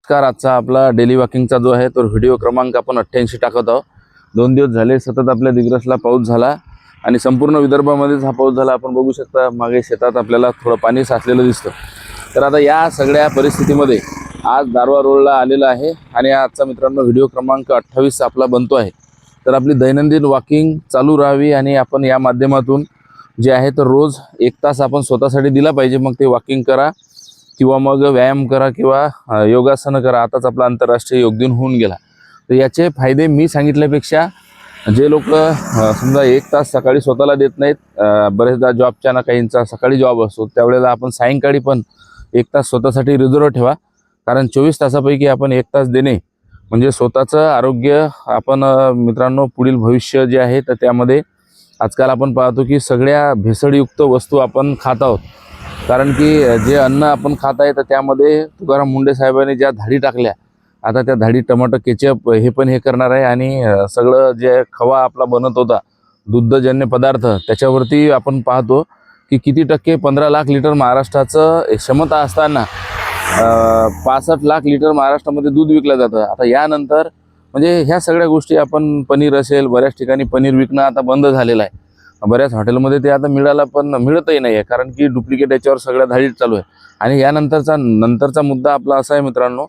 नमस्कार. आजचा आपला डेली वॉकिंगचा जो आहे तो व्हिडिओ क्रमांक आपण 88 टाकत आहोत. 2 दिवस झाले सतत आपल्या दिग्रसला पाऊस झाला आणि संपूर्ण विदर्भामध्येच हा पाऊस झाला. आपण बघू शकता मागे शेतात आपल्याला थोडं पाणी साचलेलं दिसतं. तर आता या सगळ्या परिस्थितीमध्ये आज दारवा रोडला आलेला आहे आणि आजचा मित्रांनो व्हिडिओ क्रमांक 28 आपला बनतो आहे. तर आपली दैनंदिन वॉकिंग चालू राहावी आणि आपण या माध्यमातून जे आहे तर रोज 1 तास आपण स्वतःसाठी दिला पाहिजे. मग ते वॉकिंग करा किंवा मग व्यायाम करा किंवा योगासनं करा. आताच आपला आंतरराष्ट्रीय योग दिन होऊन गेला. तर याचे फायदे मी सांगितल्यापेक्षा जे लोक समजा 1 तास सकाळी स्वतःला देत नाहीत, बरेचदा जॉबच्या ना काहींचा सकाळी जॉब असतो, त्यावेळेला आपण सायंकाळी पण 1 तास स्वतःसाठी रिझर्व ठेवा. कारण 24 तासापैकी आपण 1 तास देणे म्हणजे स्वतःचं आरोग्य आपण मित्रांनो पुढील भविष्य जे आहे तर त्यामध्ये आजकाल आपण पाहतो की सगळ्या भेसळयुक्त वस्तू आपण खात आहोत. कारण की जे अन्न आपण खात आहे तर त्यामध्ये तुकाराम मुंडे साहेबांनी ज्या धाडी टाकल्या, आता त्या धाडी टमाटर केचप हे पण हे करणार आहे आणि सगळं जे खवा आपला बनत होता दुग्धजन्य पदार्थ त्याच्यावरती आपण पाहतो की किती टक्के 15 लाख लिटर महाराष्ट्राचं क्षमता असताना 65 लाख लिटर महाराष्ट्रामध्ये दूध विकलं जातं. आता यानंतर म्हणजे ह्या सगळ्या गोष्टी आपण पनीर असेल, बऱ्याच ठिकाणी पनीर विकणं आता बंद झालेलं आहे. बऱ्याच हॉटेलमध्ये ते आता मिळतही नाही आहे कारण की डुप्लिकेट याच्यावर सगळ्या धाडी चालू आहे. आणि नंतरचा मुद्दा आपला असा आहे मित्रांनो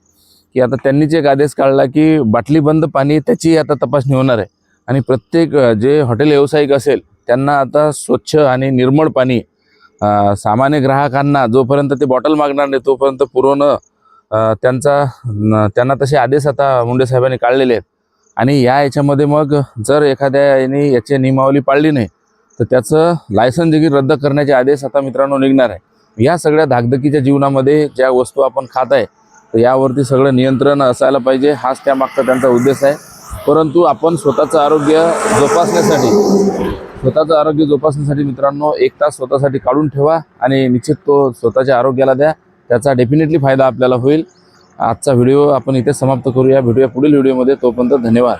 की आता त्यांनीच एक आदेश काढला की बाटली बंद पाणी त्याची आता तपासणी होणार आहे आणि प्रत्येक जे हॉटेल व्यावसायिक असेल त्यांना आता स्वच्छ आणि निर्मळ पाणी सामान्य ग्राहकांना जोपर्यंत ते बॉटल मागणार नाही तोपर्यंत पुरवणं त्यांना तसे आदेश आता मुंडे साहेबांनी काढलेले आहेत. आणि याच्यामध्ये मग जर एखाद्या याने याची नियमावली पाळली नाही तर त्याचं लायसन देखील रद्द करण्याचे आदेश आता मित्रांनो निघणार आहे. या सगळ्या धाकधकीच्या जीवनामध्ये ज्या वस्तू आपण खात आहे तर यावरती सगळं नियंत्रण असायला पाहिजे, हाच त्यामागचा त्यांचा उद्देश आहे. परंतु आपण स्वतःचं आरोग्य जोपासण्यासाठी मित्रांनो 1 तास स्वतःसाठी काढून ठेवा आणि निश्चित तो स्वतःच्या आरोग्याला द्या. त्याचा डेफिनेटली फायदा आपल्याला होईल. आजचा व्हिडिओ आपण इथे समाप्त करूया. भेटूया पुढील व्हिडिओमध्ये. तोपर्यंत धन्यवाद.